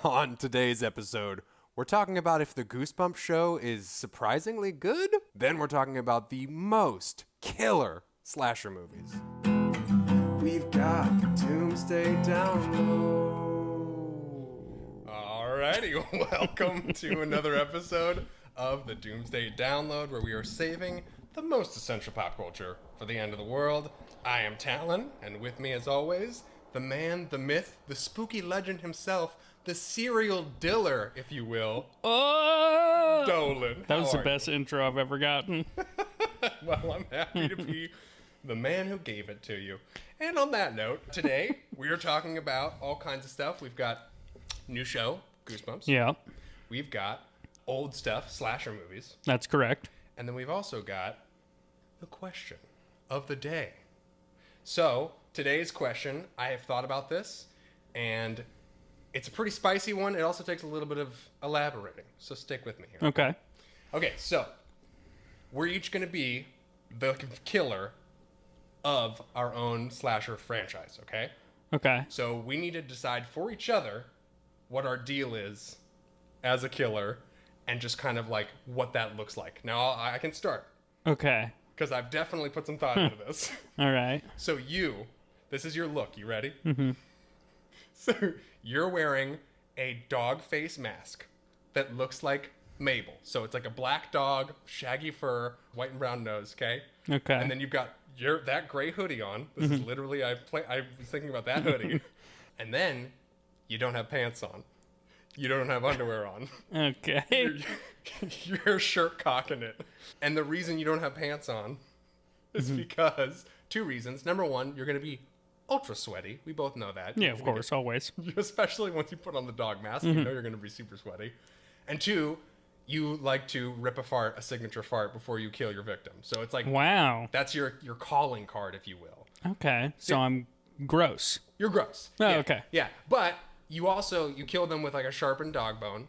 On today's episode, we're talking about if the Goosebumps show is surprisingly good. Then we're talking about the most killer slasher movies. We've got Doomsday Download. Alrighty, welcome to another episode of the Doomsday Download, where we are saving the most essential pop culture for the end of the world. I am Talon, and with me as always, the man, the myth, the spooky legend himself, the serial diller, if you will, Dolan. That was the best intro I've ever gotten. Well, I'm happy to be the man who gave it to you. And on that note, today we are talking about all kinds of stuff. We've got new show, Goosebumps. Yeah, We've got old stuff, slasher movies. that's correct. And then we've also got the question of the day. So, today's question, I have thought about this, and it's a pretty spicy one. It also takes a little bit of elaborating, so stick with me here. Okay. Okay, so we're each going to be the killer of our own slasher franchise, okay? Okay. So we need to decide for each other what our deal is as a killer and just kind of like what that looks like. Now, I can start Okay. because I've definitely put some thought into this. All right. So this is your look. You ready? Mm-hmm. So you're wearing a dog face mask that looks like Mabel. So it's like a black dog, shaggy fur, white and brown nose, okay? Okay. And then you've got that gray hoodie on. This is literally, I was thinking about that hoodie. And then you don't have pants on. You don't have underwear on. Okay. You're shirt cocking it. And the reason you don't have pants on is because two reasons. Number one, you're going to be ultra sweaty. We both know that. Yeah, of course, always. Especially once you put on the dog mask, you know you're going to be super sweaty. And two, you like to rip a signature fart before you kill your victim. So it's like, Wow. that's your calling card, if you will. Okay. So I'm gross. You're gross. Oh, Yeah. okay. Yeah, but you kill them with like a sharpened dog bone.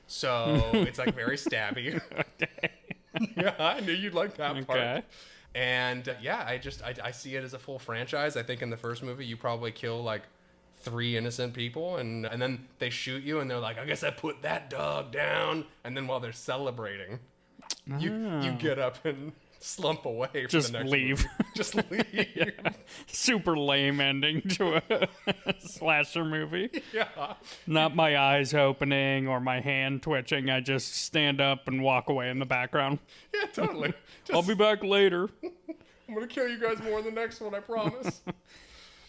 So it's like very stabby. Okay. Yeah, I knew you'd like that part. Okay. And yeah, I see it as a full franchise. I think in the first movie you probably kill like 3 innocent people, and then they shoot you, and they're like, I guess I put that dog down. And then while they're celebrating, you get up and slump away. Just the next leave. movie. Just leave. Super lame ending to a slasher movie. Yeah. Not my eyes opening or my hand twitching. I just stand up and walk away in the background. Yeah, totally. I'll be back later. I'm gonna kill you guys more in the next one, I promise.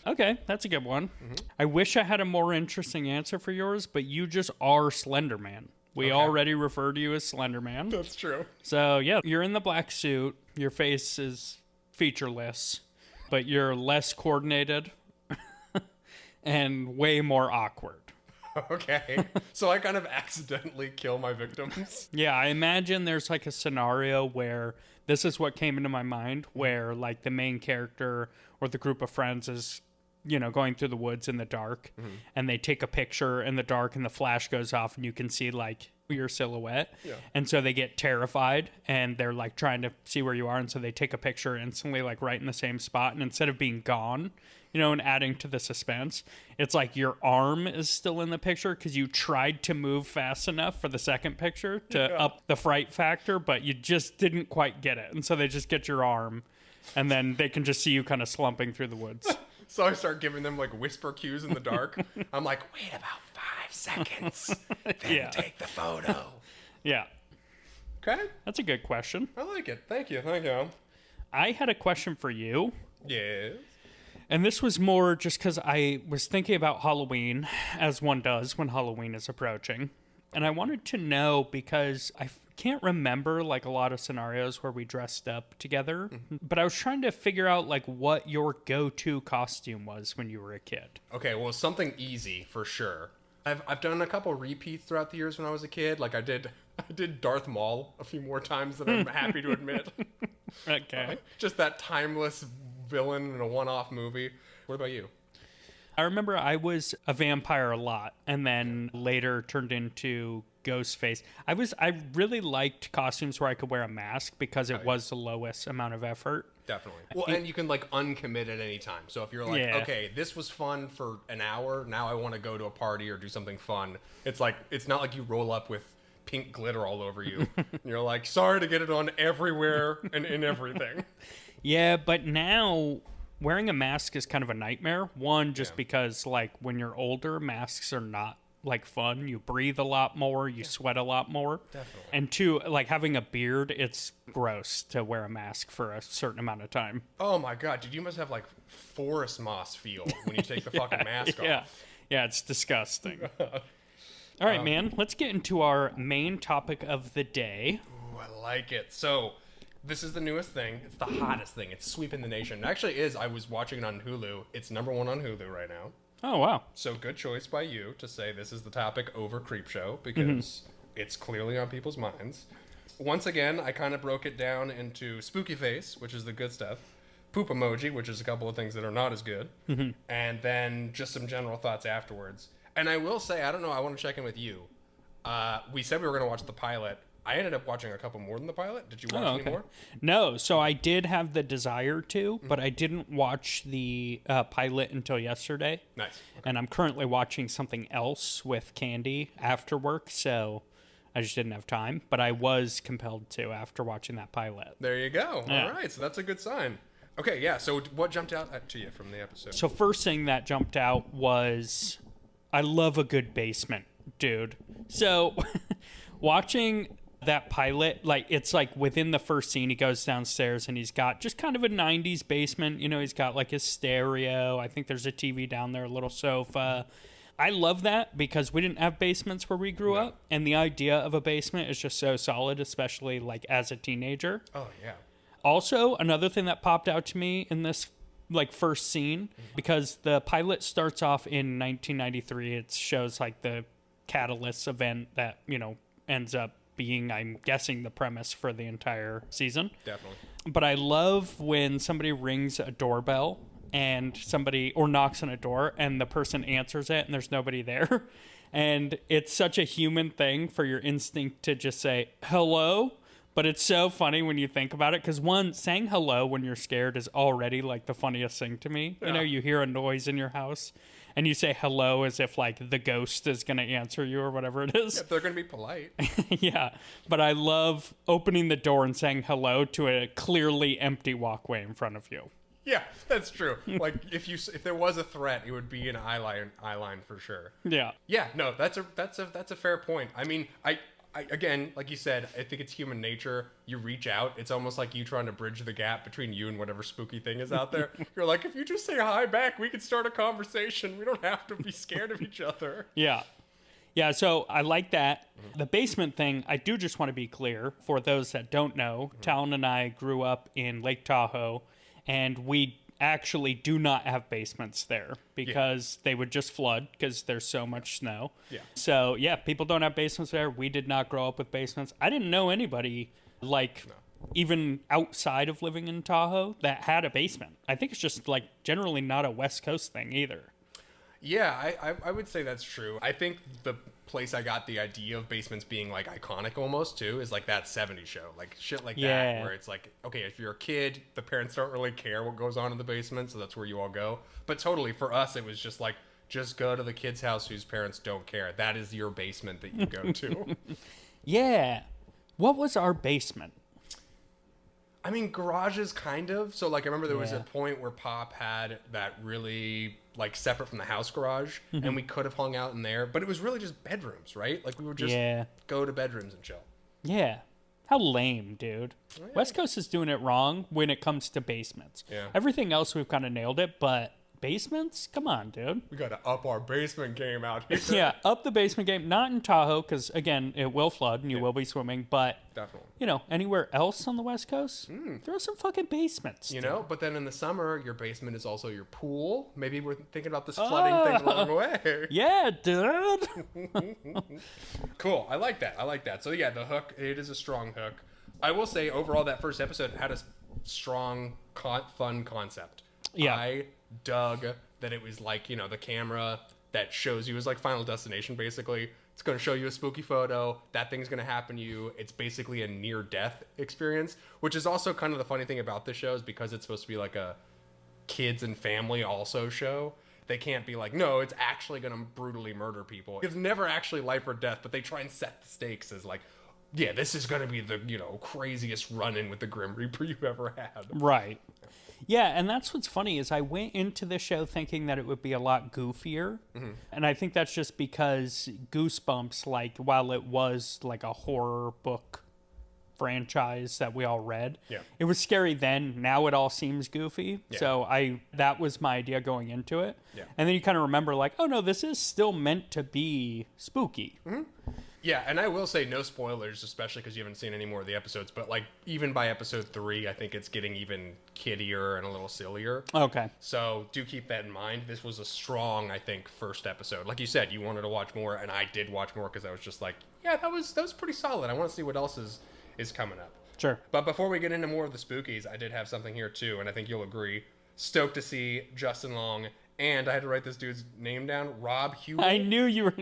Okay, that's a good one. I wish I had a more interesting answer for yours, but you just are Slender Man. We already refer to you as Slender Man. That's true. So, yeah, you're in the black suit. Your face is featureless, but you're less coordinated and way more awkward. Okay. So I kind of accidentally kill my victims. Yeah, I imagine there's like a scenario where this is what came into my mind, where like the main character or the group of friends is, going through the woods in the dark, and they take a picture in the dark and the flash goes off and you can see like your silhouette. Yeah. And so they get terrified and they're like trying to see where you are. And so they take a picture instantly, like right in the same spot. And instead of being gone, and adding to the suspense, it's like your arm is still in the picture because you tried to move fast enough for the second picture to up the fright factor, but you just didn't quite get it. And so they just get your arm and then they can just see you kind of slumping through the woods. So I start giving them like whisper cues in the dark. I'm like, wait about 5 seconds, then take the photo. Yeah. Okay. That's a good question. I like it. Thank you. I had a question for you. Yes. And this was more just because I was thinking about Halloween, as one does when Halloween is approaching. And I wanted to know because I can't remember like a lot of scenarios where we dressed up together. But I was trying to figure out like what your go-to costume was when you were a kid. Okay, well, something easy for sure. I've done a couple repeats throughout the years when I was a kid. Like I did Darth Maul a few more times than I'm happy to admit. Okay. Just that timeless villain in a one-off movie. What about you? I remember I was a vampire a lot and then later turned into ghost face. I really liked costumes where I could wear a mask because it was the lowest amount of effort. Definitely. Well, and you can like uncommit at any time. So if you're like, okay, this was fun for an hour, now I want to go to a party or do something fun. It's like, it's not like you roll up with pink glitter all over you. And you're like, sorry to get it on everywhere and in everything. Yeah, but now wearing a mask is kind of a nightmare. One, just because like when you're older, masks are not like fun. You breathe a lot more, you sweat a lot more. Definitely. And two, like having a beard, it's gross to wear a mask for a certain amount of time. Oh my god, dude, you must have like forest moss feel when you take the fucking mask off. Yeah, it's disgusting. All right, man, let's get into our main topic of the day. Ooh, I like it. So, this is the newest thing. It's the hottest thing. It's sweeping the nation. It actually is. I was watching it on Hulu. It's number 1 on Hulu right now. Oh, wow. So good choice by you to say this is the topic over Creepshow because it's clearly on people's minds. Once again, I kind of broke it down into spooky face, which is the good stuff, poop emoji, which is a couple of things that are not as good, and then just some general thoughts afterwards. And I will say, I don't know, I want to check in with you. We said we were going to watch the pilot. I ended up watching a couple more than the pilot. Did you watch any more? No, so I did have the desire to, but I didn't watch the pilot until yesterday. Nice. Okay. And I'm currently watching something else with Candy after work, so I just didn't have time. But I was compelled to after watching that pilot. There you go. Yeah. All right, so that's a good sign. Okay, yeah, so what jumped out to you from the episode? So first thing that jumped out was I love a good basement, dude. So watching that pilot, like it's like within the first scene he goes downstairs and he's got just kind of a 90s basement. You know, he's got like his stereo. I think there's a TV down there, a little sofa. I love that because we didn't have basements where we grew up, and the idea of a basement is just so solid, especially like as a teenager. Oh, yeah. Also, another thing that popped out to me in this like first scene, because the pilot starts off in 1993, it shows like the catalyst event that, you know, ends up being, I'm guessing, the premise for the entire season. Definitely. But I love when somebody rings a doorbell and somebody, or knocks on a door and the person answers it and there's nobody there. And it's such a human thing for your instinct to just say, hello. But it's so funny when you think about it, because one, saying hello when you're scared is already like the funniest thing to me. Yeah. You know, you hear a noise in your house and you say hello as if like the ghost is going to answer you or whatever it is. Yeah, they're going to be polite. Yeah, but I love opening the door and saying hello to a clearly empty walkway in front of you. Yeah, that's true. Like if there was a threat, it would be an eye line for sure. Yeah. Yeah, no, that's a fair point. I mean, I again, like you said, I think it's human nature. You reach out. It's almost like you trying to bridge the gap between you and whatever spooky thing is out there. You're like, if you just say hi back, we could start a conversation. We don't have to be scared of each other. Yeah. Yeah, so I like that. The basement thing, I do just want to be clear for those that don't know. Talon and I grew up in Lake Tahoe, and we actually do not have basements there because they would just flood because there's so much snow. Yeah. So, yeah, people don't have basements there. We did not grow up with basements. I didn't know anybody, like, even outside of living in Tahoe that had a basement. I think it's just, like, generally not a West Coast thing either. Yeah, I would say that's true. I think the place I got the idea of basements being like iconic almost too is like that 70s show, like shit like that, where it's like, okay, if you're a kid, the parents don't really care what goes on in the basement, so that's where you all go. But totally, for us, it was just like, just go to the kid's house whose parents don't care. That is your basement that you go to. Yeah. What was our basement? I mean, garages kind of. So, like, I remember there was a point where Pop had that really, like, separate from the house garage, and we could have hung out in there, but it was really just bedrooms, right? Like, we would just go to bedrooms and chill. Yeah. How lame, dude. Oh, yeah. West Coast is doing it wrong when it comes to basements. Yeah. Everything else, we've kind of nailed it, but basements? Come on, dude. We got to up our basement game out here. Yeah, up the basement game. Not in Tahoe, because, again, it will flood and you will be swimming, but, definitely, you know, anywhere else on the West Coast, throw some fucking basements. You know, but then in the summer, your basement is also your pool. Maybe we're thinking about this flooding thing along the way. Yeah, dude. Cool. I like that. So, yeah, the hook, it is a strong hook. I will say, overall, that first episode had a strong, fun concept. Yeah. I dug that it was like, you know, the camera that shows you, is like Final Destination, basically. It's going to show you a spooky photo. That thing's going to happen to you. It's basically a near-death experience, which is also kind of the funny thing about this show, is because it's supposed to be like a kids and family also show. They can't be like, no, it's actually going to brutally murder people. It's never actually life or death, but they try and set the stakes as like, yeah, this is going to be the, craziest run-in with the Grim Reaper you've ever had. Right. Yeah, and that's what's funny is I went into this show thinking that it would be a lot goofier. And I think that's just because Goosebumps, like, while it was like a horror book franchise that we all read, it was scary then. Now it all seems goofy. So that was my idea going into it. And then you kind of remember like, oh no, this is still meant to be spooky. Yeah, and I will say no spoilers, especially because you haven't seen any more of the episodes, but like even by episode 3, I think it's getting even kiddier and a little sillier. Okay. So do keep that in mind. This was a strong, I think, first episode. Like you said, you wanted to watch more, and I did watch more because I was just like, yeah, that was pretty solid. I want to see what else is coming up. Sure. But before we get into more of the spookies, I did have something here too, and I think you'll agree. Stoked to see Justin Long. And I had to write this dude's name down, Rob Hubel. I knew you were,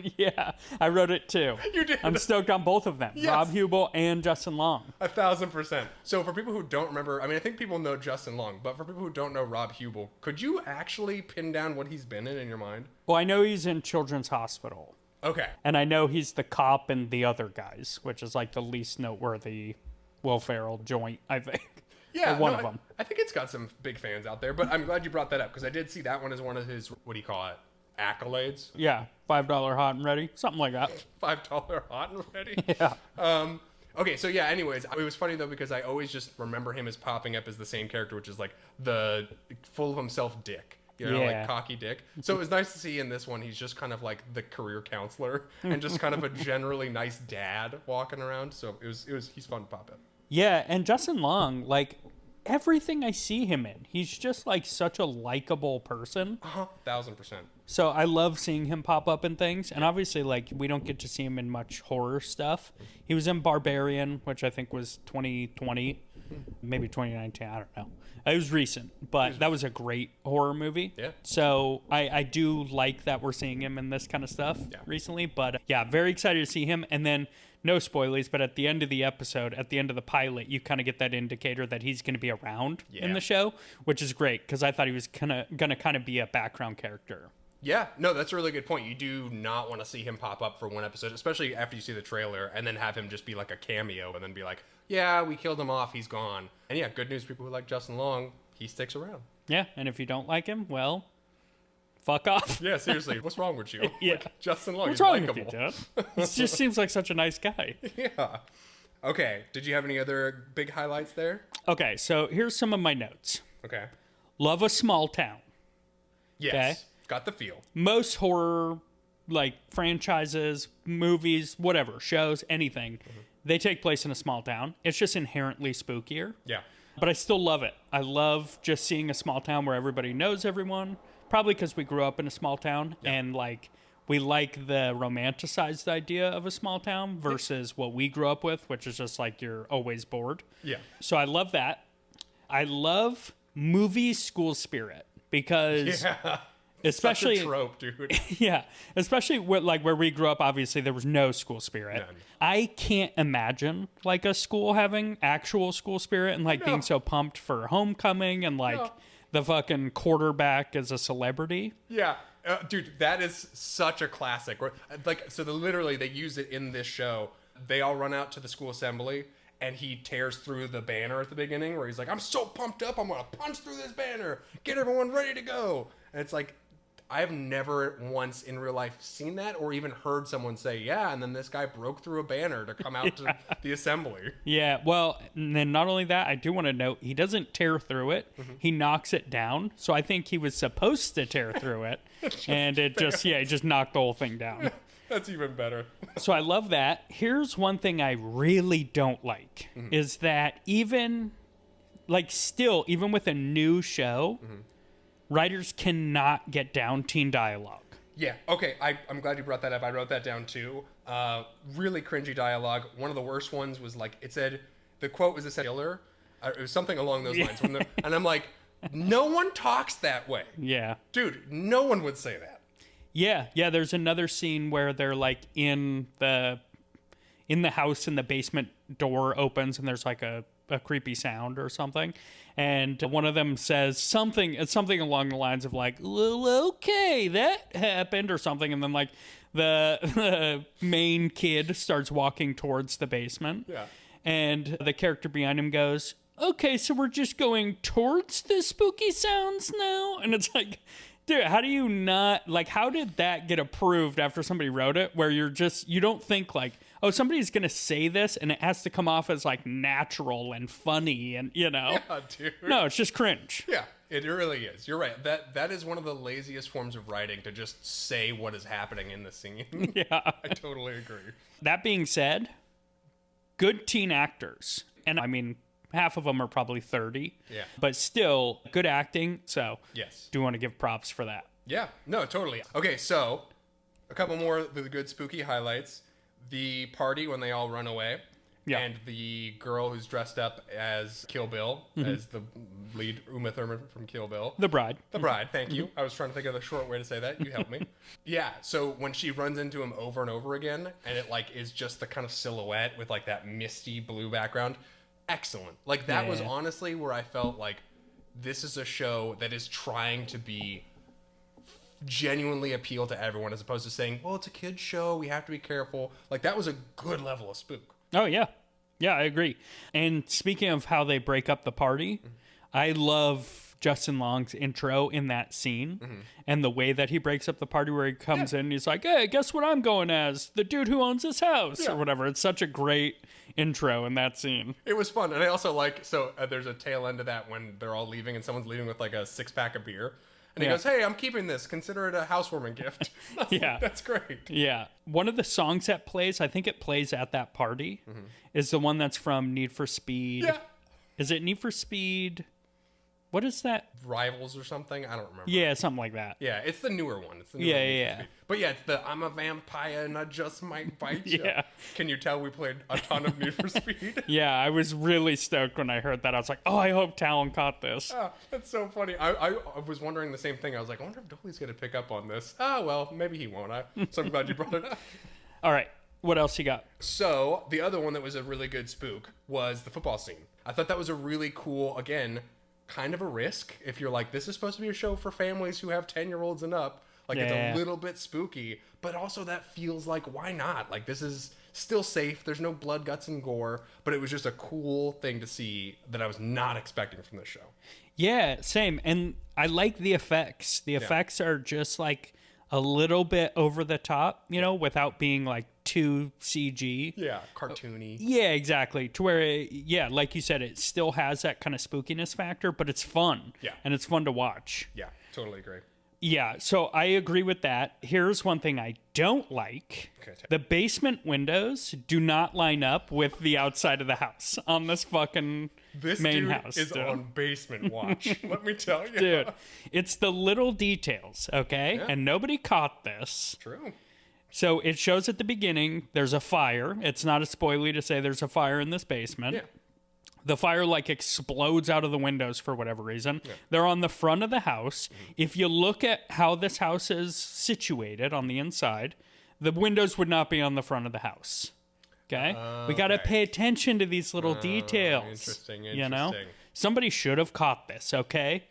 I wrote it too. You did. I'm stoked on both of them, Yes. Rob Hubel and Justin Long. 1,000%. So for people who don't remember, I mean, I think people know Justin Long, but for people who don't know Rob Hubel, could you actually pin down what he's been in your mind? Well, I know he's in Children's Hospital. Okay. And I know he's the cop in The Other Guys, which is like the least noteworthy Will Ferrell joint, I think. Yeah, or one of them. I think it's got some big fans out there, but I'm glad you brought that up because I did see that one as one of his, what do you call it, accolades? Yeah, $5 hot and ready, something like that. $5 hot and ready? Yeah. Okay, so yeah, anyways, it was funny though because I always just remember him as popping up as the same character, which is like the full of himself dick. Like cocky dick. So it was nice to see in this one, he's just kind of like the career counselor and just kind of a generally nice dad walking around. So he's fun to pop in. Yeah, and Justin Long, like, everything I see him in, he's just, like, such a likable person. 1,000%. So I love seeing him pop up in things. And obviously, like, we don't get to see him in much horror stuff. He was in Barbarian, which I think was 2020, maybe 2019, I don't know. It was recent, but that was a great horror movie. Yeah. So I do like that we're seeing him in this kind of stuff recently. But, yeah, very excited to see him. And then... no spoilers, but at the end of the episode, at the end of the pilot, you kind of get that indicator that he's going to be around in the show, which is great because I thought he was going to kind of be a background character. Yeah, no, that's a really good point. You do not want to see him pop up for one episode, especially after you see the trailer, and then have him just be like a cameo and then be like, yeah, we killed him off, he's gone. And yeah, good news, people who like Justin Long, he sticks around. Yeah, and if you don't like him, well... fuck off. Yeah, seriously. What's wrong with you? Yeah. Like, Justin Long, What's he's wrong likable. with you, Jeff? He just seems like such a nice guy. Yeah. Okay. Did you have any other big highlights there? Okay, so here's some of my notes. Okay. Love a small town. Yes. Okay. Got the feel. Most horror, like, franchises, movies, whatever, shows, anything, they take place in a small town. It's just inherently spookier. Yeah. But I still love it. I love just seeing a small town where everybody knows everyone. Probably because we grew up in a small town and like we like the romanticized idea of a small town versus what we grew up with, which is just like you're always bored. Yeah. So I love that. I love movie school spirit because especially such a trope, dude. yeah, especially where we grew up, obviously there was no school spirit. None. I can't imagine like a school having actual school spirit and like being so pumped for homecoming and like the fucking quarterback as a celebrity. Yeah. Dude, that is such a classic. Like, so literally they use it in this show. They all run out to the school assembly and he tears through the banner at the beginning where he's like, I'm so pumped up, I'm going to punch through this banner, get everyone ready to go. And it's like, I've never once in real life seen that or even heard someone say, yeah, and then this guy broke through a banner to come out to the assembly. Yeah, well, and then not only that, I do want to note, he doesn't tear through it. He knocks it down. So I think he was supposed to tear through it. And it just, he just knocked the whole thing down. That's even better. So I love that. Here's one thing I really don't like, is that even, like still, even with a new show... writers cannot get down teen dialogue. Yeah, okay, I'm glad you brought that up. I wrote that down too. Really cringy dialogue. One of the worst ones was like, it said, the quote was, it said, killer. It was something along those lines. And I'm like, no one talks that way. Yeah. Dude, no one would say that. Yeah, yeah. There's another scene where they're like in the house, and the basement door opens, and there's like a creepy sound or something, and one of them says something along the lines of like, well, okay, that happened or something, and then like the main kid starts walking towards the basement. Yeah. And the character behind him goes, okay, so we're just going towards the spooky sounds now? And it's like, dude, how do you not, like, how did that get approved after somebody wrote it, where you don't think like, oh, somebody's going to say this and it has to come off as like natural and funny and, Yeah, dude. No, it's just cringe. Yeah, it really is. You're right. That is one of the laziest forms of writing, to just say what is happening in the scene. Yeah. I totally agree. That being said, good teen actors. And I mean, half of them are probably 30. Yeah. But still, good acting. So, Yes. do want to give props for that. Yeah, no, totally. Okay, so a couple more of the good spooky highlights. The party when they all run away. Yeah. And the girl who's dressed up as Kill Bill, as the lead Uma Thurman from Kill Bill. The bride. The bride, thank you. I was trying to think of the short way to say that. You helped me. Yeah, so when she runs into him over and over again, and it like is just the kind of silhouette with like that misty blue background, excellent. Like that was honestly where I felt like this is a show that is trying to be genuinely appeal to everyone, as opposed to saying, well, it's a kid's show, we have to be careful. Like that was a good level of spook. Oh, yeah. Yeah, I agree. And speaking of how they break up the party, I love Justin Long's intro in that scene and the way that he breaks up the party, where he comes in and he's like, hey, guess what I'm going as? The dude who owns this house or whatever. It's such a great intro in that scene. It was fun. And I also like, so there's a tail end to that when they're all leaving and someone's leaving with like a 6-pack of beer. And he goes, hey, I'm keeping this. Consider it a housewarming gift. Yeah. That's great. Yeah. One of the songs that plays, I think it plays at that party, is the one that's from Need for Speed. Yeah. Is it Need for Speed? What is that? Rivals or something? I don't remember. Yeah, something like that. Yeah, it's the newer one. It's the newer Yeah, Need for yeah. Speed. But yeah, it's the I'm a vampire and I just might bite you. Yeah. Can you tell we played a ton of Need for Speed? Yeah, I was really stoked when I heard that. I was like, oh, I hope Talon caught this. Oh, that's so funny. I was wondering the same thing. I was like, I wonder if Dolly's going to pick up on this. Oh, well, maybe he won't. So I'm glad you brought it up. All right. What else you got? So the other one that was a really good spook was the football scene. I thought that was a really cool, again, kind of a risk. If you're like, this is supposed to be a show for families who have 10-year-olds and up. Like, it's a little bit spooky, but also that feels like, why not? Like, this is still safe. There's no blood, guts, and gore, but it was just a cool thing to see that I was not expecting from this show. Yeah, same. And I like the effects. The effects are just like a little bit over the top, you know, without being like too CG. Yeah, cartoony. Yeah, exactly. To where, like you said, it still has that kind of spookiness factor, but it's fun. Yeah. And it's fun to watch. Yeah, totally agree. Yeah, so I agree with that. Here's one thing I don't like. Okay. The basement windows do not line up with the outside of the house on this fucking This main dude house. is on basement watch. Let me tell you. Dude, it's the little details, okay? Yeah. And nobody caught this. True. So it shows at the beginning, there's a fire. It's not a spoiler to say there's a fire in this basement. Yeah. The fire like explodes out of the windows for whatever reason. Yeah. They're on the front of the house. Mm-hmm. If you look at how this house is situated on the inside, the windows would not be on the front of the house. Okay? We got to pay attention to these little details. Interesting. You know? Somebody should have caught this, okay?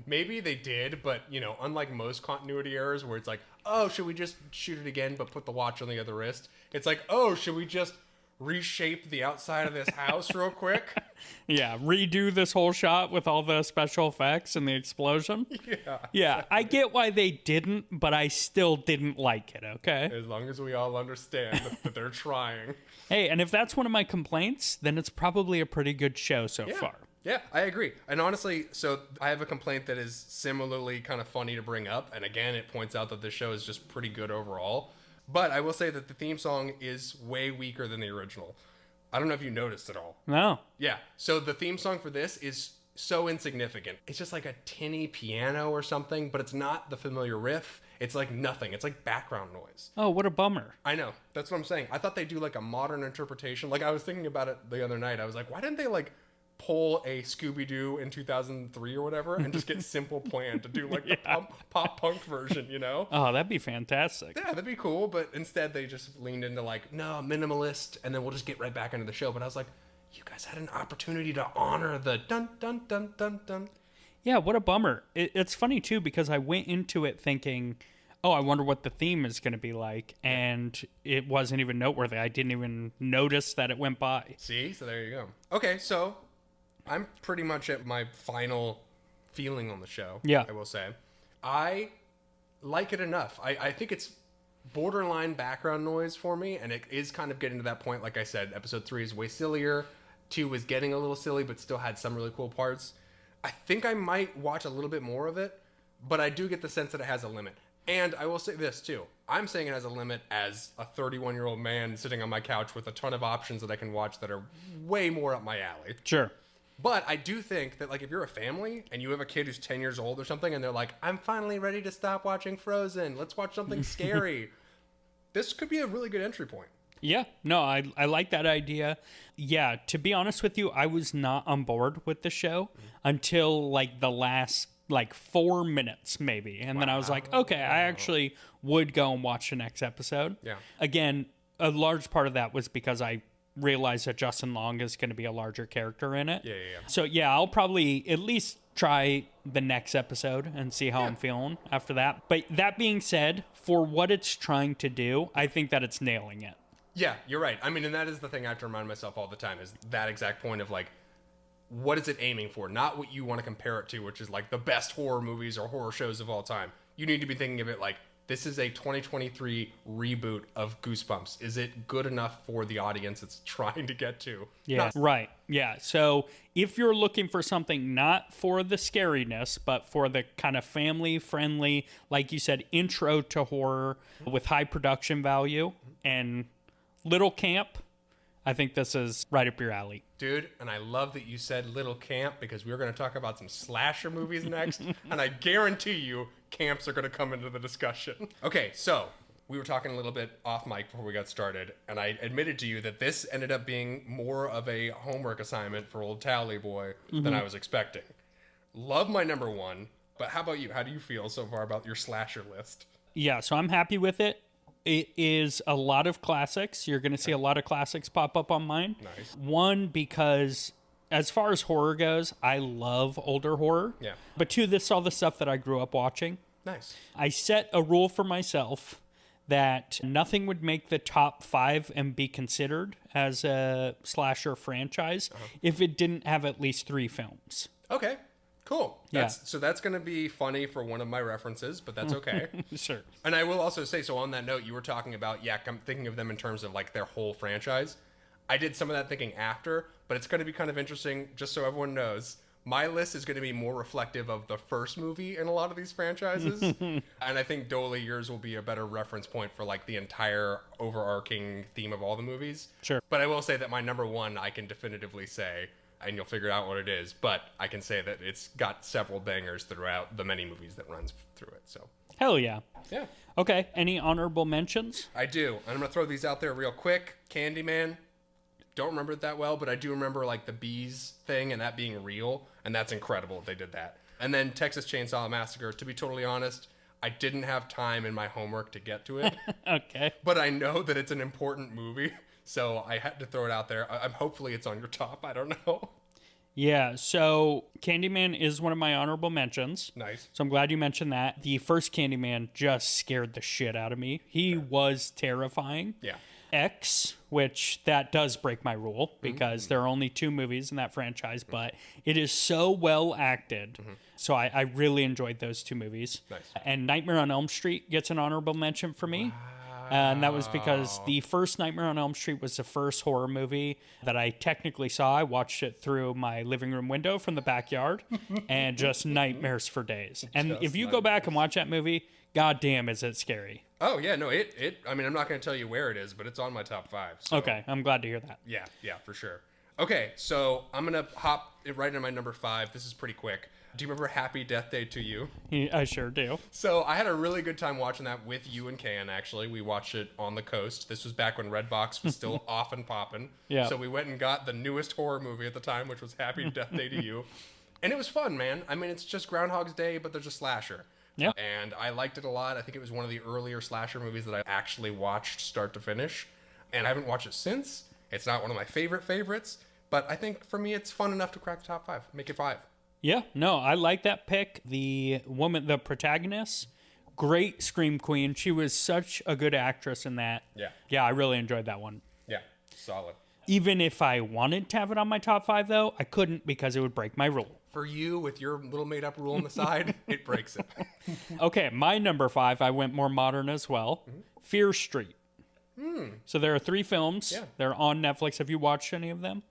Maybe they did, but, you know, unlike most continuity errors where it's like, oh, should we just shoot it again but put the watch on the other wrist? It's like, oh, should we just reshape the outside of this house real quick? Yeah, redo this whole shot with all the special effects and the explosion. Yeah, I get why they didn't, but I still didn't like it, okay? As long as we all understand that they're trying. Hey, and if that's one of my complaints, then it's probably a pretty good show so far. Yeah, I agree. And honestly, so I have a complaint that is similarly kind of funny to bring up. And again, it points out that the show is just pretty good overall. But I will say that the theme song is way weaker than the original. I don't know if you noticed at all. No. Yeah. So the theme song for this is so insignificant. It's just like a tinny piano or something, but it's not the familiar riff. It's like nothing. It's like background noise. Oh, what a bummer. I know. That's what I'm saying. I thought they'd do like a modern interpretation. Like I was thinking about it the other night. I was like, why didn't they like pull a Scooby-Doo in 2003 or whatever and just get Simple Plan to do like the pop punk version, you know? Oh, that'd be fantastic. Yeah, that'd be cool, but instead they just leaned into like, no, minimalist, and then we'll just get right back into the show. But I was like, you guys had an opportunity to honor the dun dun dun dun dun. Yeah, what a bummer. It's funny too because I went into it thinking, oh, I wonder what the theme is going to be like, and it wasn't even noteworthy. I didn't even notice that it went by. See? So there you go. Okay, so I'm pretty much at my final feeling on the show. Yeah. I will say. I like it enough. I think it's borderline background noise for me, and it is kind of getting to that point. Like I said, episode 3 is way sillier. 2 was getting a little silly, but still had some really cool parts. I think I might watch a little bit more of it, but I do get the sense that it has a limit. And I will say this, too. I'm saying it has a limit as a 31-year-old man sitting on my couch with a ton of options that I can watch that are way more up my alley. Sure. But I do think that, like, if you're a family and you have a kid who's 10 years old or something and they're like, I'm finally ready to stop watching Frozen. Let's watch something scary. This could be a really good entry point. Yeah, no, I like that idea. Yeah, to be honest with you, I was not on board with the show until, like, the last, like, 4 minutes, maybe. And then I was like, okay, I actually would go and watch the next episode. Yeah. Again, a large part of that was because I realize that Justin Long is going to be a larger character in it. Yeah. So yeah, I'll probably at least try the next episode and see how I'm feeling after that. But that being said, for what it's trying to do, I think that it's nailing it. Yeah, you're right. I mean, and that is the thing I have to remind myself all the time is that exact point of like, what is it aiming for? Not what you want to compare it to, which is like the best horror movies or horror shows of all time. You need to be thinking of it like, this is a 2023 reboot of Goosebumps. Is it good enough for the audience it's trying to get to? Yeah, right. Yeah. So if you're looking for something not for the scariness, but for the kind of family friendly, like you said, intro to horror with high production value and little camp, I think this is right up your alley. Dude, and I love that you said little camp because we were going to talk about some slasher movies next, and I guarantee you camps are going to come into the discussion. Okay, so we were talking a little bit off mic before we got started, and I admitted to you that this ended up being more of a homework assignment for old Tally Boy than I was expecting. Love my number 1, but how about you? How do you feel so far about your slasher list? Yeah, so I'm happy with it. It is a lot of classics. You're going to see a lot of classics pop up on mine. Nice. One, because as far as horror goes, I love older horror. Yeah. But two, this is all the stuff that I grew up watching. Nice. I set a rule for myself that nothing would make the top 5 and be considered as a slasher franchise if it didn't have at least 3 films. Okay, cool. So that's going to be funny for one of my references, but that's okay. Sure. And I will also say, so on that note, you were talking about, I'm thinking of them in terms of like their whole franchise. I did some of that thinking after, but it's going to be kind of interesting, just so everyone knows. My list is going to be more reflective of the first movie in a lot of these franchises. And I think, Dolly, yours will be a better reference point for like the entire overarching theme of all the movies. Sure. But I will say that my number 1, I can definitively say, and you'll figure out what it is, but I can say that it's got several bangers throughout the many movies that runs through it. So Hell yeah. yeah, Okay, any honorable mentions? I do. And I'm going to throw these out there real quick. Candyman. Don't remember it that well, but I do remember like the bees thing and that being real, and that's incredible that they did that. And then Texas Chainsaw Massacre, to be totally honest, I didn't have time in my homework to get to it, Okay. but I know that it's an important movie, so I had to throw it out there. I'm hopefully it's on your top. I don't know. Yeah, so Candyman is one of my honorable mentions. Nice. So I'm glad you mentioned that. The first Candyman just scared the shit out of me. He was terrifying. Yeah. X, which that does break my rule because there are only 2 movies in that franchise, but it is so well acted. So I really enjoyed those 2 movies. Nice. And Nightmare on Elm Street gets an honorable mention for me. And that was because the first Nightmare on Elm Street was the first horror movie that I technically saw. I watched it through my living room window from the backyard and just nightmares for days. And if you go back and watch that movie, goddamn, is it scary. Oh, yeah, no, I mean, I'm not going to tell you where it is, but it's on my top 5. So. Okay, I'm glad to hear that. Yeah, for sure. Okay, so I'm going to hop right into my number 5. This is pretty quick. Do you remember Happy Death Day to You? I sure do. So I had a really good time watching that with you and Can, actually. We watched it on the coast. This was back when Redbox was still off and popping. Yeah. So we went and got the newest horror movie at the time, which was Happy Death Day to You. And it was fun, man. I mean, it's just Groundhog's Day, but there's a slasher. Yeah. And I liked it a lot. I think it was one of the earlier slasher movies that I actually watched start to finish. And I haven't watched it since. It's not one of my favorites. But I think for me, it's fun enough to crack the top 5. Make it 5. Yeah, no, I like that pick. The woman, the protagonist, great scream queen. She was such a good actress in that. Yeah. Yeah, I really enjoyed that one. Yeah, solid. Even if I wanted to have it on my top 5, though, I couldn't because it would break my rule. For you, with your little made-up rule on the side, it breaks it. Okay, my number 5, I went more modern as well. Fear Street. So there are 3 films. Yeah. They're on Netflix. Have you watched any of them?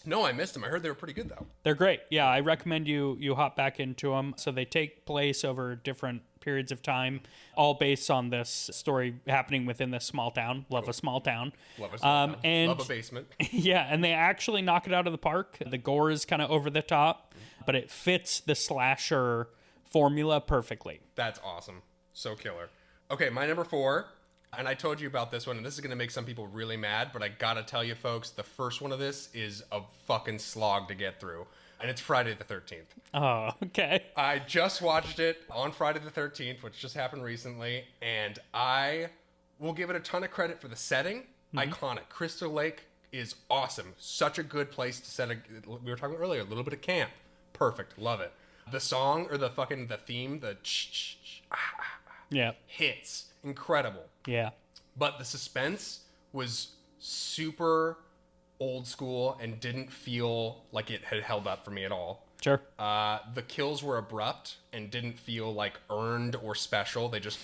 No, I missed them. I heard they were pretty good, though. They're great. Yeah, I recommend you hop back into them. So they take place over different periods of time, all based on this story happening within this small town. Love a small town. Love a small town. And Love a basement. yeah, and they actually knock it out of the park. The gore is kind of over the top, but it fits the slasher formula perfectly. That's awesome. So killer. Okay, my number 4, and I told you about this one, and this is going to make some people really mad, but I got to tell you, folks, the first one of this is a fucking slog to get through, and it's Friday the 13th. Oh, okay. I just watched it on Friday the 13th, which just happened recently, and I will give it a ton of credit for the setting. Iconic. Crystal Lake is awesome. Such a good place to set we were talking earlier, a little bit of camp. Perfect. Love it. The song, or the theme, the Yeah. hits. Incredible. Yeah. But the suspense was super old school and didn't feel like it had held up for me at all. Sure. The kills were abrupt and didn't feel like earned or special. They just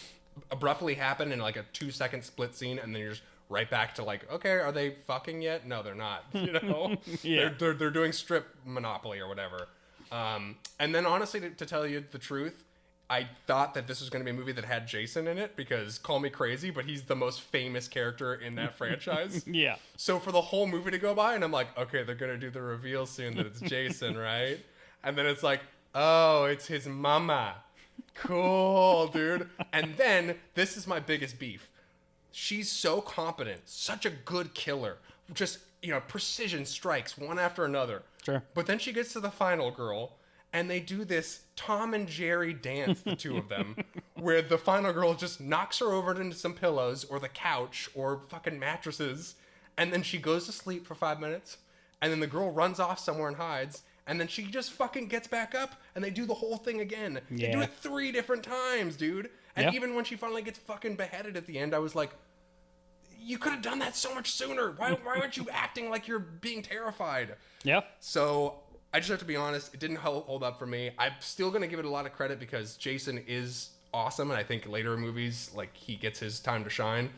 abruptly happened in like a 2-second split scene, and then you're just right back to like, okay, are they fucking yet? No, they're not. You know, Yeah. they're doing strip Monopoly or whatever. And then honestly, to tell you the truth, I thought that this was going to be a movie that had Jason in it because call me crazy, but he's the most famous character in that franchise. Yeah. So for the whole movie to go by, and I'm like, okay, they're going to do the reveal soon that it's Jason, right? And then it's like, oh, it's his mama. Cool, dude. And then this is my biggest beef. She's so competent, such a good killer. Just, precision strikes one after another. Sure. But then she gets to the final girl, and they do this Tom and Jerry dance, the two of them, where the final girl just knocks her over into some pillows or the couch or fucking mattresses, and then she goes to sleep for 5 minutes, and then the girl runs off somewhere and hides, and then she just fucking gets back up, and they do the whole thing again. They do Yeah. it 3 different times, dude. And Yeah. even when she finally gets fucking beheaded at the end, I was like, you could have done that so much sooner. Why aren't you acting like you're being terrified? Yeah. So I just have to be honest, it didn't hold up for me. I'm still going to give it a lot of credit because Jason is awesome, and I think later in movies, like, he gets his time to shine.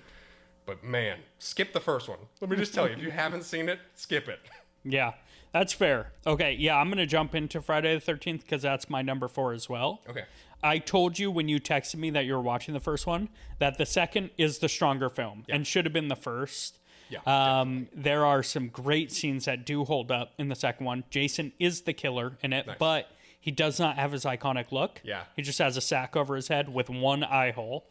But man, skip the first one. Let me just tell you, if you haven't seen it, skip it. Yeah. That's fair. Okay. Yeah. I'm going to jump into Friday the 13th because that's my number 4 as well. Okay. I told you when you texted me that you were watching the first one that the second is the stronger film and should have been the first. Yeah. There are some great scenes that do hold up in the second one. Jason is the killer in it, but he does not have his iconic look. Yeah. He just has a sack over his head with one eye hole,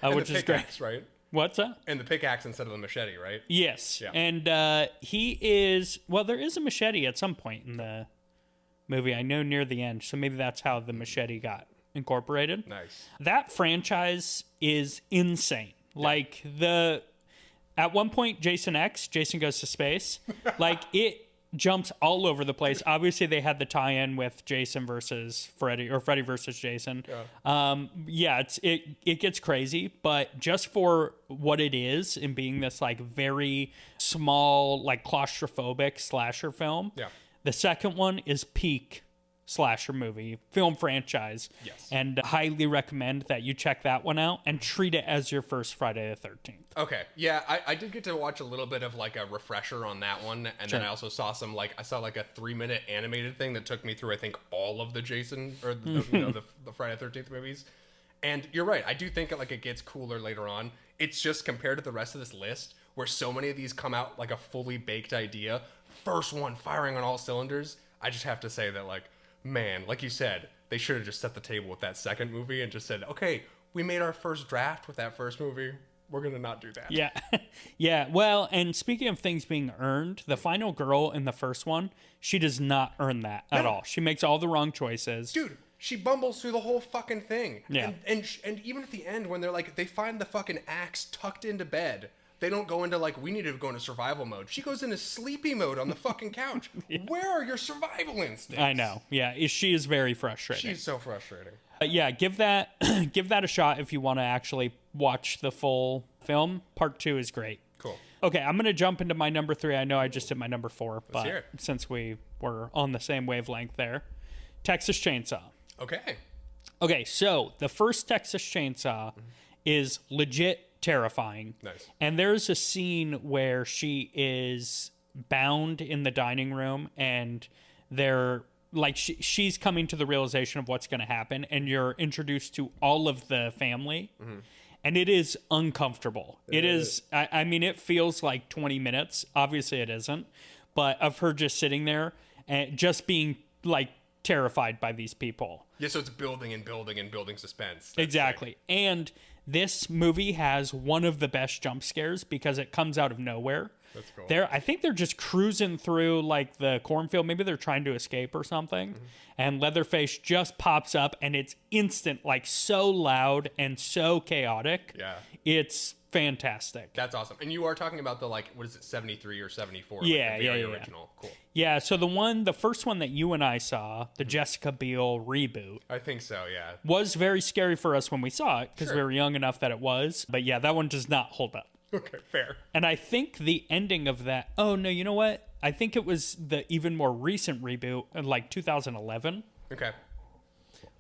And which the is great. pickaxe, right? What's that? And the pickaxe instead of the machete, right? Yes. Yeah. And he is, well, there is a machete at some point in the movie. I know near the end. So maybe that's how the machete got incorporated. Nice. That franchise is insane. Like at one point, Jason goes to space. Like it jumps all over the place. Obviously, they had the tie-in with Jason versus Freddy or Freddy versus Jason. It gets crazy, but just for what it is and being this like very small, like claustrophobic slasher film. Yeah. The second one is peak slasher movie film franchise. Yes. And highly recommend that you check that one out and treat it as your first Friday the 13th. Okay. Yeah, I did get to watch a little bit of like a refresher on that one, and then I also saw I saw like a 3-minute animated thing that took me through I think all of the Jason or the Friday the 13th movies. And you're right, I do think it gets cooler later on. It's just compared to the rest of this list where so many of these come out like a fully baked idea, first one firing on all cylinders. I just have to say that like man, like you said, they should have just set the table with that second movie and just said, okay, we made our first draft with that first movie. We're going to not do that. Yeah. Yeah. Well, and speaking of things being earned, the final girl in the first one, she does not earn that at all. She makes all the wrong choices. Dude, she bumbles through the whole fucking thing. Yeah. And even at the end when they're like, they find the fucking axe tucked into bed. They don't go into like, we need to go into survival mode. She goes into sleepy mode on the fucking couch. Yeah. Where are your survival instincts? I know. Yeah. She is very frustrating. She's so frustrating. Yeah, give that a shot if you want to actually watch the full film. Part 2 is great. Cool. Okay, I'm going to jump into my number 3. I know I just did my number 4, Let's hear but it. since we were on the same wavelength there. Texas Chainsaw. Okay. Okay, so the first Texas Chainsaw is legit terrifying. Nice. And there's a scene where she is bound in the dining room and they're like she's coming to the realization of what's going to happen, and you're introduced to all of the family, and it is uncomfortable. It is. I mean, it feels like 20 minutes. Obviously, it isn't, but of her just sitting there and just being like terrified by these people. Yeah, so it's building and building and building suspense. That's Exactly, sick. and this movie has one of the best jump scares because it comes out of nowhere. That's cool. I think they're just cruising through like the cornfield. Maybe they're trying to escape or something. And Leatherface just pops up and it's instant, like so loud and so chaotic. Yeah. It's fantastic. That's awesome. And you are talking about the, like, what is it, 73 or 74? Yeah, like the very yeah. original. Cool. Yeah, so the first one that you and I saw, the Jessica Biel reboot, I think so, yeah. was very scary for us when we saw it because Sure. we were young enough that it was. But yeah, that one does not hold up. Okay, fair. And I think the ending of that, oh no, you know what? I think it was the even more recent reboot in like 2011 Okay.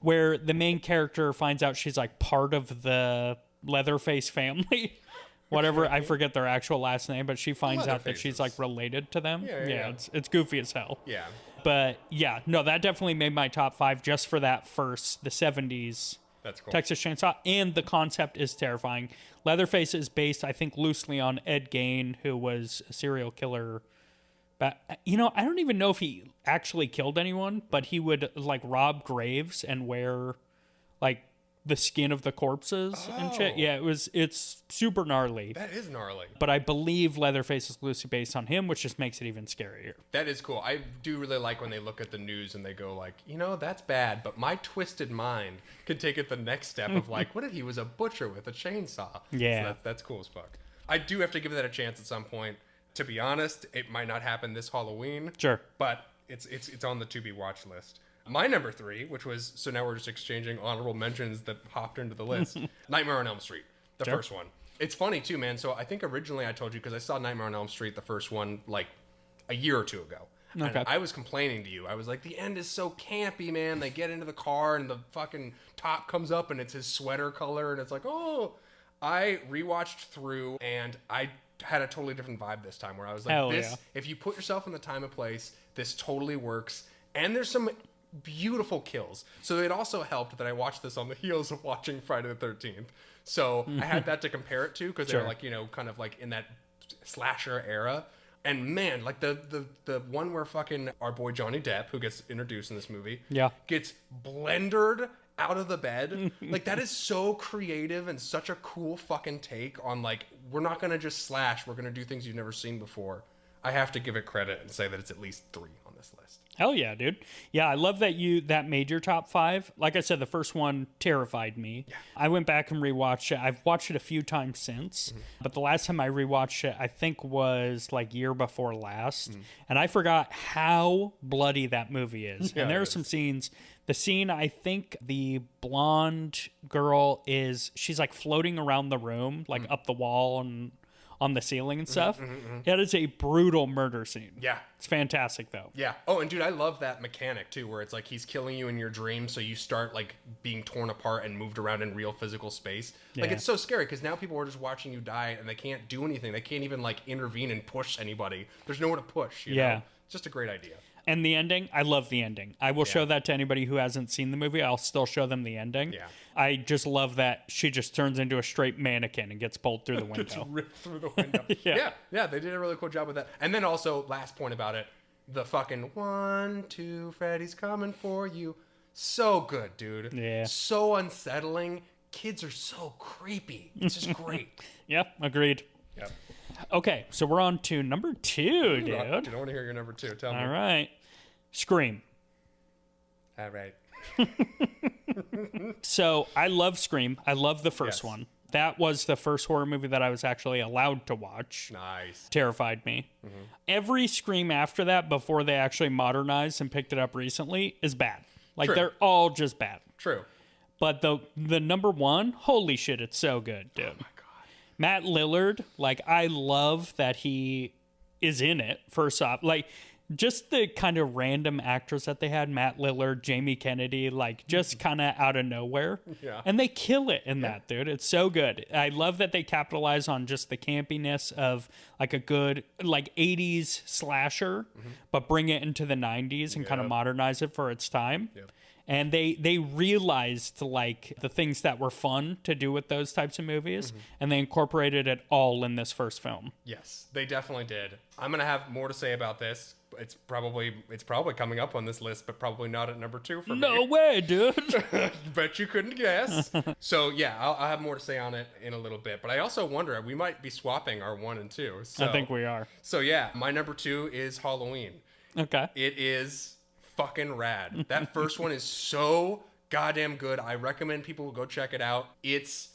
where the main character finds out she's like part of the Leatherface family. Whatever, I forget their actual last name, but she finds out that she's like related to them. Yeah. It's goofy as hell. Yeah. But yeah, no, that definitely made my top 5 just for that first, the 70s That's cool. Texas Chainsaw, and the concept is terrifying. Leatherface is based, I think, loosely on Ed Gein, who was a serial killer. But, you know, I don't even know if he actually killed anyone, but he would, like, rob graves and wear, like, the skin of the corpses and shit. Oh. Yeah, it's super gnarly. That is gnarly. But I believe Leatherface is loosely based on him, which just makes it even scarier. That is cool. I do really like when they look at the news and they go like, you know, that's bad, but my twisted mind could take it the next step of like, what if he was a butcher with a chainsaw? Yeah. So that's cool as fuck. I do have to give that a chance at some point. To be honest, it might not happen this Halloween. Sure. But it's on the to be watch list. My number 3, which was, so now we're just exchanging honorable mentions that hopped into the list. Nightmare on Elm Street, the Sure. first one. It's funny too, man. So I think originally I told you, because I saw Nightmare on Elm Street, the first one, like a year or two ago. Okay. And I was complaining to you. I was like, the end is so campy, man. They get into the car and the fucking top comes up and it's his sweater color. And it's like, oh. I rewatched through and I had a totally different vibe this time where I was like, Hell this, yeah. if you put yourself in the time and place, this totally works. And there's some beautiful kills. So it also helped that I watched this on the heels of watching Friday the 13th. So I had that to compare it to because Sure. they're like, you know, kind of like in that slasher era. And man, like the one where fucking our boy Johnny Depp, who gets introduced in this movie, Yeah. gets blendered out of the bed. Like that is so creative and such a cool fucking take on like, we're not going to just slash, we're going to do things you've never seen before. I have to give it credit and say that it's at least 3 on this list. Hell yeah, dude. Yeah, I love that that made your top 5. Like I said, the first one terrified me. Yeah. I went back and rewatched it. I've watched it a few times since, but the last time I rewatched it, I think was like year before last. And I forgot how bloody that movie is. Yeah, and there it are is. some scenes. The scene, I think the blonde girl she's like floating around the room, like up the wall and on the ceiling and stuff. That is a brutal murder scene. Yeah. It's fantastic though. Yeah. Oh, and dude, I love that mechanic too, where it's like he's killing you in your dreams, so you start like being torn apart and moved around in real physical space. Like Yeah. it's so scary because now people are just watching you die and they can't do anything. They can't even like intervene and push anybody. There's nowhere to push. You Yeah. know? It's just a great idea. And the ending, I love the ending. I will show that to anybody who hasn't seen the movie. I'll still show them the ending. Yeah. I just love that she just turns into a straight mannequin and gets pulled through the It's window. ripped through the window. Yeah. Yeah. They did a really cool job with that. And then also, last point about it, the fucking 1, 2, Freddy's coming for you. So good, dude. Yeah. So unsettling. Kids are so creepy. It's just great. Yep, agreed. Yep. Okay, so we're on to number 2, dude. I don't want to hear your number 2. Tell me. All right. Scream. All right. So I love Scream. I love the first Yes. one. That was the first horror movie that I was actually allowed to watch. Nice. Terrified me. Every Scream after that, before they actually modernized and picked it up recently, is bad. Like, True. they're all just bad. True. But the number one, holy shit, it's so good, dude. Oh my God. Matt Lillard, like, I love that he is in it, first off. Like, just the kind of random actors that they had, Matt Lillard, Jamie Kennedy, like, just kind of out of nowhere. Yeah. And they kill it in that, dude. It's so good. I love that they capitalize on just the campiness of, like, a good, like, 80s slasher, but bring it into the 90s and kind of modernize it for its time. Yep. And they realized, like, the things that were fun to do with those types of movies, and they incorporated it all in this first film. Yes, they definitely did. I'm gonna have more to say about this. It's probably coming up on this list, but probably not at number 2 for me. No way, dude. Bet you couldn't guess. So yeah, I'll have more to say on it in a little bit. But I also wonder, we might be swapping our 1 and 2. So, I think we are. So yeah, my number 2 is Halloween. Okay. It is fucking rad. That first one is so goddamn good. I recommend people go check it out. It's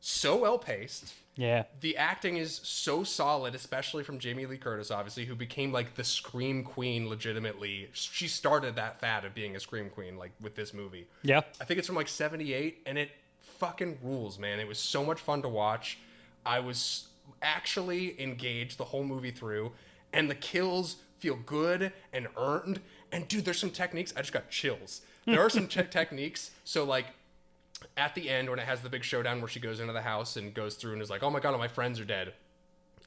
so well paced. Yeah. The acting is so solid, especially from Jamie Lee Curtis, obviously, who became like the Scream Queen legitimately. She started that fad of being a Scream Queen, like with this movie. Yeah. I think it's from like 78, and it fucking rules, man. It was so much fun to watch. I was actually engaged the whole movie through, and the kills feel good and earned. And dude, there's some techniques. I just got chills. There are some techniques. So like at the end when it has the big showdown where she goes into the house and goes through and is like, oh my God, all my friends are dead.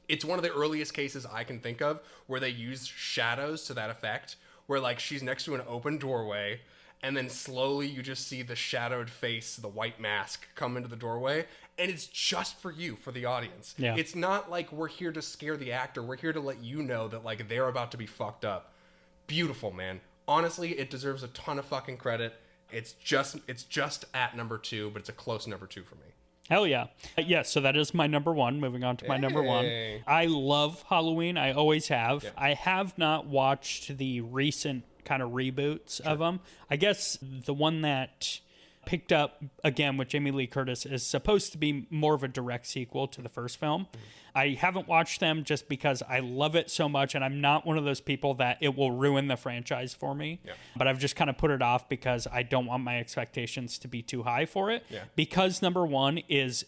It's one of the earliest cases I can think of where they use shadows to that effect, where like she's next to an open doorway and then slowly you just see the shadowed face, the white mask come into the doorway. And it's just for you, for the audience. Yeah. It's not like we're here to scare the actor. We're here to let you know that like they're about to be fucked up. Beautiful, man. Honestly, it deserves a ton of fucking credit. It's just at number 2, but it's a close number 2 for me. Hell yeah. Yes, so that is my number 1. Moving on to my number 1. Hey. I love Halloween. I always have. Yeah. I have not watched the recent kind of reboots of them. I guess the one that picked up again with Jamie Lee Curtis is supposed to be more of a direct sequel to the first film. I haven't watched them just because I love it so much, and I'm not one of those people that it will ruin the franchise for me. Yeah. But I've just kind of put it off because I don't want my expectations to be too high for it. Yeah. Because number 1 is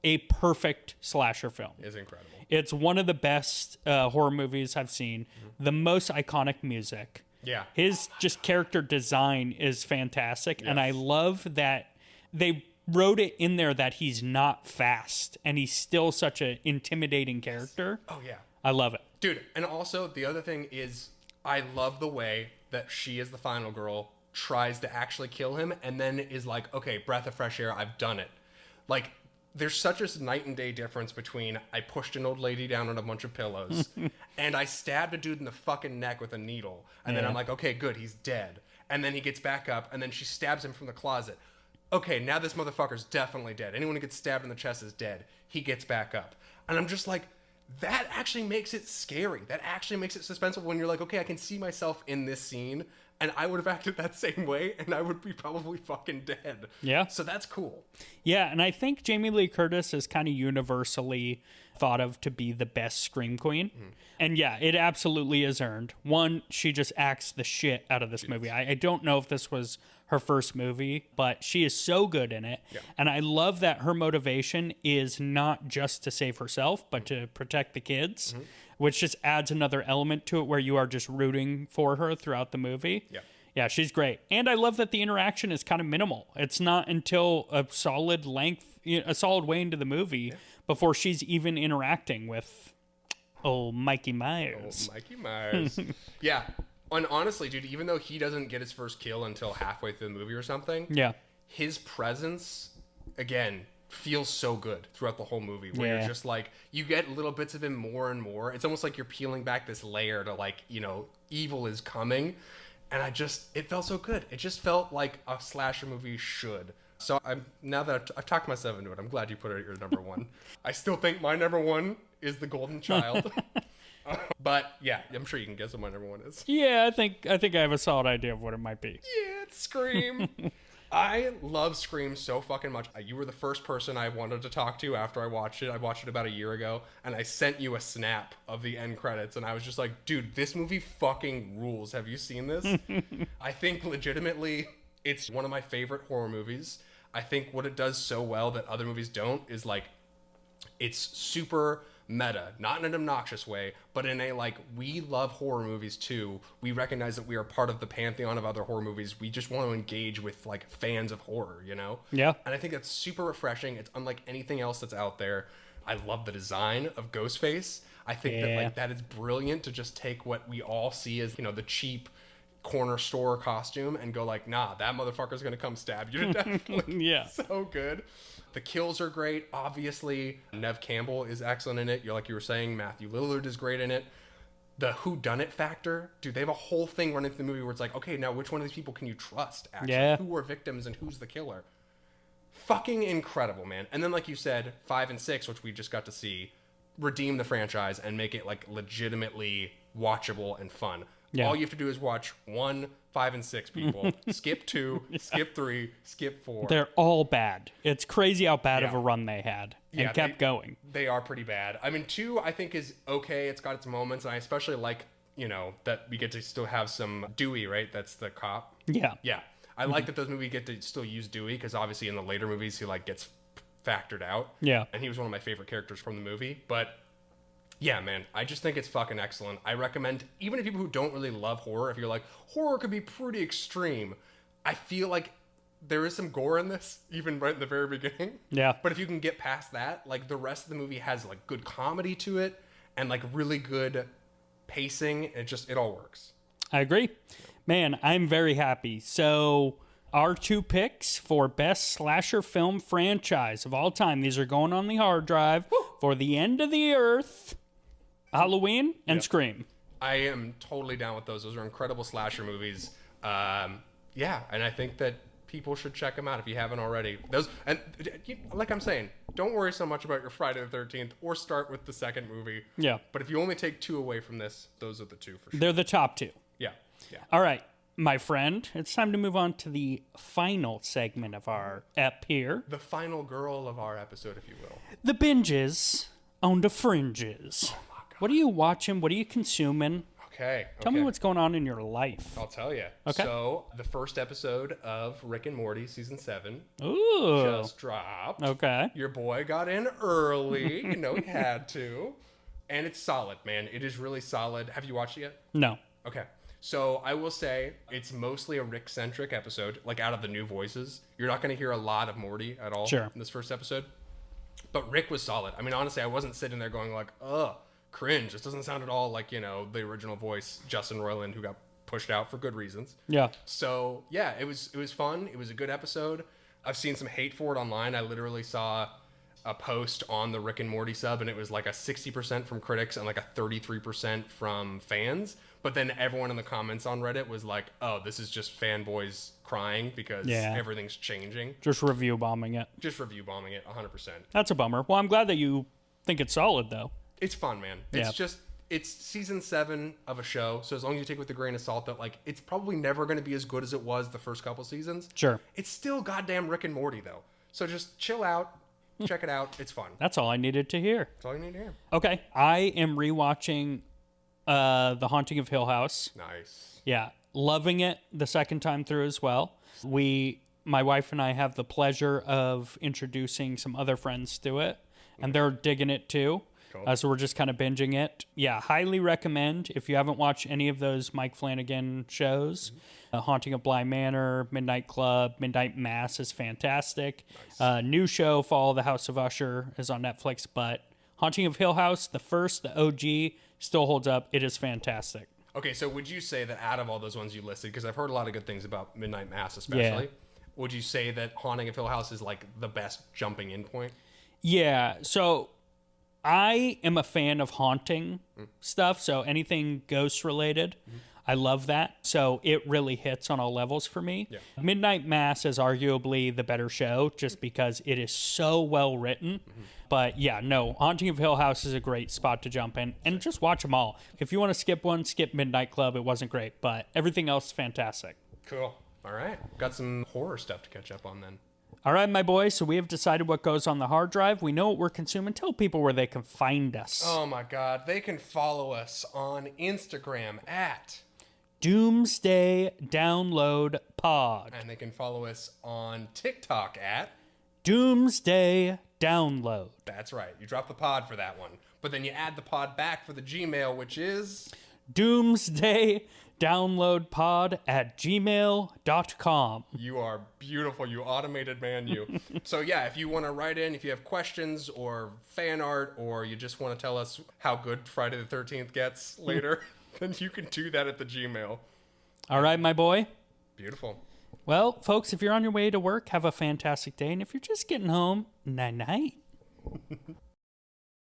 a perfect slasher film. It's incredible. It's one of the best horror movies I've seen. The most iconic music. Yeah. His just character design is fantastic. And I Yes. love that they wrote it in there that he's not fast and he's still such an intimidating character. Oh, yeah. I love it. Dude, and also the other thing is I love the way that she, as the final girl, tries to actually kill him and then is like, okay, breath of fresh air, I've done it. Like, there's such a night and day difference between I pushed an old lady down on a bunch of pillows and I stabbed a dude in the fucking neck with a needle. And then Yeah. I'm like, okay, good, he's dead. And then he gets back up and then she stabs him from the closet. Okay, now this motherfucker's definitely dead. Anyone who gets stabbed in the chest is dead. He gets back up. And I'm just like, that actually makes it scary. That actually makes it suspenseful when you're like, okay, I can see myself in this scene and I would have acted that same way and I would be probably fucking dead. Yeah. So that's cool. Yeah, and I think Jamie Lee Curtis is kind of universally thought of to be the best Scream Queen. And yeah, it absolutely is earned. One, she just acts the shit out of this movie. I don't know if this was her first movie, but she is so good in it. Yeah. And I love that her motivation is not just to save herself, but to protect the kids, which just adds another element to it where you are just rooting for her throughout the movie. Yeah. Yeah, she's great. And I love that the interaction is kind of minimal. It's not until a solid length, a solid way into the movie before she's even interacting with old Mikey Myers. Oh, Mikey Myers. Yeah. And honestly, dude, even though he doesn't get his first kill until halfway through the movie or something, Yeah. his presence, again, feels so good throughout the whole movie, where Yeah. you're just like, you get little bits of him more and more. It's almost like you're peeling back this layer to like, evil is coming. And it felt so good. It just felt like a slasher movie should. So now that I've talked myself into it, I'm glad you put it at your number one. I still think my number one is The Golden Child. But yeah, I'm sure you can guess what my number one is. Yeah, I think I have a solid idea of what it might be. Yeah, it's Scream. I love Scream so fucking much. You were the first person I wanted to talk to after I watched it. I watched it about a year ago, and I sent you a snap of the end credits, and I was just like, dude, this movie fucking rules. Have you seen this? I think legitimately it's one of my favorite horror movies. I think what it does so well that other movies don't is like, it's super meta, not in an obnoxious way, but in a like, we love horror movies too. We recognize that we are part of the pantheon of other horror movies. We just want to engage with like fans of horror, Yeah. And I think that's super refreshing. It's unlike anything else that's out there. I love the design of Ghostface. I think that like that is brilliant to just take what we all see as, the cheap corner store costume and go like, nah, that motherfucker's gonna come stab you to death. Like, Yeah. so good. The kills are great. Obviously, Nev Campbell is excellent in it. Like you were saying, Matthew Lillard is great in it. The whodunit factor, dude, they have a whole thing running through the movie where it's like, okay, now which one of these people can you trust, actually? Yeah. Who are victims and who's the killer? Fucking incredible, man. And then, like you said, 5 and 6, which we just got to see, redeem the franchise and make it, like, legitimately watchable and fun. Yeah. All you have to do is watch 1, 5, and 6, people. Skip 2, skip 3, skip 4. They're all bad. It's crazy how bad of Yeah. a run they had and Yeah, kept going. They are pretty bad. I mean, 2, I think, is okay. It's got its moments, and I especially like, that we get to still have some Dewey, right? That's the cop. Yeah. Yeah. I like that those movies get to still use Dewey, because obviously in the later movies he, like, gets factored out. Yeah. And he was one of my favorite characters from the movie. But yeah, man, I just think it's fucking excellent. I recommend, even to people who don't really love horror, if you're like, horror could be pretty extreme, I feel like there is some gore in this, even right in the very beginning. Yeah. But if you can get past that, like, the rest of the movie has, like, good comedy to it and, like, really good pacing. It all works. I agree. Man, I'm very happy. So, our 2 picks for best slasher film franchise of all time, these are going on the hard drive for the end of the earth. Halloween and Scream. I am totally down with those. Those are incredible slasher movies. Yeah, and I think that people should check them out if you haven't already. Those, and like I'm saying, don't worry so much about your Friday the 13th, or start with the second movie. Yeah. But if you only take 2 away from this, those are the 2 for sure. They're the top 2. Yeah. Yeah. All right, my friend, it's time to move on to the final segment of our ep here. The final girl of our episode, if you will. The binges on the fringes. Oh my God. What are you watching? What are you consuming? Okay. Tell me what's going on in your life. I'll tell you. Okay. So, the first episode of Rick and Morty season 7 Ooh. just dropped. Okay. Your boy got in early. He had to. And it's solid, man. It is really solid. Have you watched it yet? No. Okay. So I will say it's mostly a Rick-centric episode, like out of the new voices. You're not going to hear a lot of Morty at all Sure. in this first episode. But Rick was solid. I mean, honestly, I wasn't sitting there going like, ugh, cringe. This doesn't sound at all like, the original voice, Justin Roiland, who got pushed out for good reasons. Yeah. So yeah, it was fun. It was a good episode. I've seen some hate for it online. I literally saw a post on the Rick and Morty sub, and it was like a 60% from critics and like a 33% from fans. But then everyone in the comments on Reddit was like, oh, this is just fanboys crying because everything's changing. Just review bombing it. Just review bombing it 100%. That's a bummer. Well, I'm glad that you think it's solid, though. It's fun, man. It's season 7 of a show. So as long as you take it with a grain of salt that, like, it's probably never going to be as good as it was the first couple seasons. Sure. It's still goddamn Rick and Morty, though. So just chill out. Check it out. It's fun. That's all I needed to hear. That's all you need to hear. Okay. I am rewatching The Haunting of Hill House. Nice. Yeah. Loving it the second time through as well. My wife and I have the pleasure of introducing some other friends to it, and they're digging it too. Cool. So we're just kind of binging it. Yeah, highly recommend if you haven't watched any of those Mike Flanagan shows. Haunting of Bly Manor, Midnight Club, Midnight Mass is fantastic. Nice. New show, Follow the House of Usher, is on Netflix, but Haunting of Hill House, the OG, still holds up. It is fantastic. Okay, so would you say that out of all those ones you listed, because I've heard a lot of good things about Midnight Mass especially, would you say that Haunting of Hill House is like the best jumping in point? Yeah, so I am a fan of haunting stuff, so anything ghost related, I love that. So it really hits on all levels for me. Yeah. Midnight Mass is arguably the better show just because it is so well written. But yeah, no, Haunting of Hill House is a great spot to jump in and just watch them all. If you want to skip one, skip Midnight Club. It wasn't great, but everything else is fantastic. Cool. All right. Got some horror stuff to catch up on then. All right, my boy. So we have decided what goes on the hard drive. We know what we're consuming. Tell people where they can find us. Oh my God. They can follow us on Instagram at... Doomsday Download Pod. And they can follow us on TikTok at... Doomsday Download. That's right. You drop the pod for that one. But then you add the pod back for the Gmail, which is... Doomsday Download Pod at gmail.com. You are beautiful, you automated man, you. So yeah, if you want to write in, if you have questions or fan art, or you just want to tell us how good Friday the 13th gets later, then you can do that at the Gmail. All right, my boy. Beautiful. Well, folks, if you're on your way to work, have a fantastic day. And if you're just getting home, night-night.